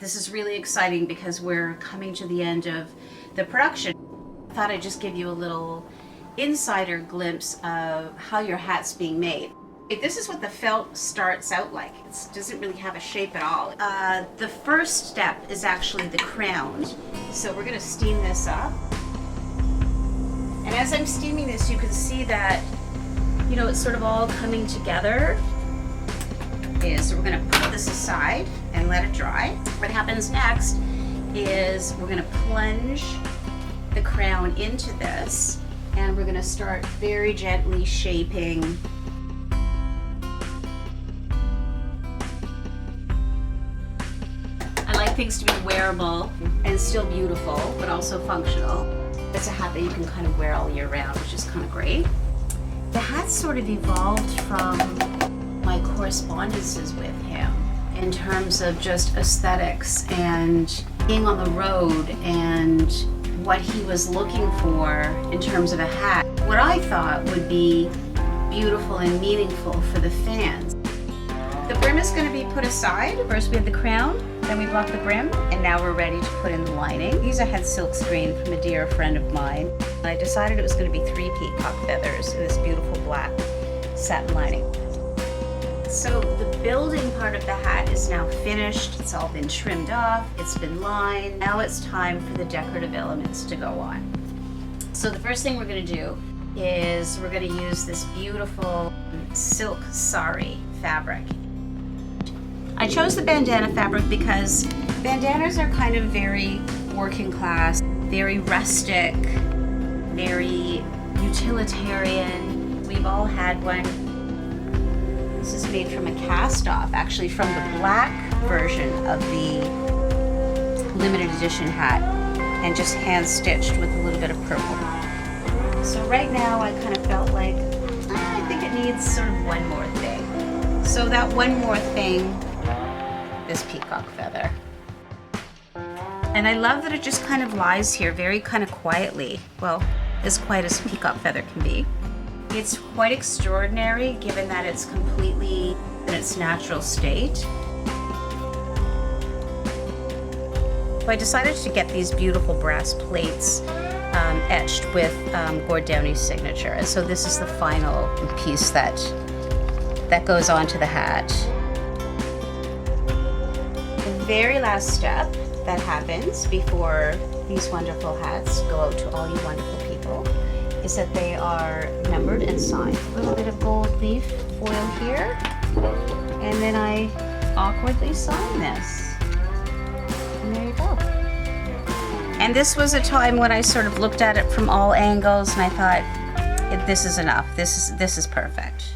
This is really exciting because we're coming to the end of the production. I thought I'd just give you a little insider glimpse of how your hat's being made. This is what the felt starts out like. It doesn't really have a shape at all. The first step is actually the crown. So we're gonna steam this up. And as I'm steaming this, you can see that, you know, it's sort of all coming together. So we're gonna put this aside and let it dry. What happens next is we're gonna plunge the crown into this, and we're gonna start very gently shaping. I like things to be wearable and still beautiful, but also functional. It's a hat that you can kind of wear all year round, which is kind of great. The hat sort of evolved from my correspondences with him in terms of just aesthetics and being on the road and what he was looking for in terms of a hat. What I thought would be beautiful and meaningful for the fans. The brim is going to be put aside. First we have the crown, then we block the brim, and now we're ready to put in the lining. These I had silk screen from a dear friend of mine. I decided it was going to be 3 peacock feathers in this beautiful black satin lining. So the building part of the hat is now finished. It's all been trimmed off, it's been lined. Now it's time for the decorative elements to go on. So the first thing we're going to do is we're going to use this beautiful silk sari fabric. I chose the bandana fabric because bandanas are kind of very working class, very rustic, very utilitarian. We've all had one. This is made from a cast off, actually from the black version of the limited edition hat, and just hand stitched with a little bit of purple. So right now I kind of felt like, I think it needs sort of one more thing. So that one more thing, this peacock feather. And I love that it just kind of lies here very kind of quietly. Well, as quiet as a peacock feather can be. It's quite extraordinary given that it's completely in its natural state. So I decided to get these beautiful brass plates etched with Gord Downie's signature. And so this is the final piece that goes onto the hat. The very last step that happens before these wonderful hats go out to all you wonderful people is that they are numbered and signed. A little bit of gold leaf foil here, and then I awkwardly sign this. And there you go. And this was a time when I sort of looked at it from all angles and I thought, this is enough. This is perfect.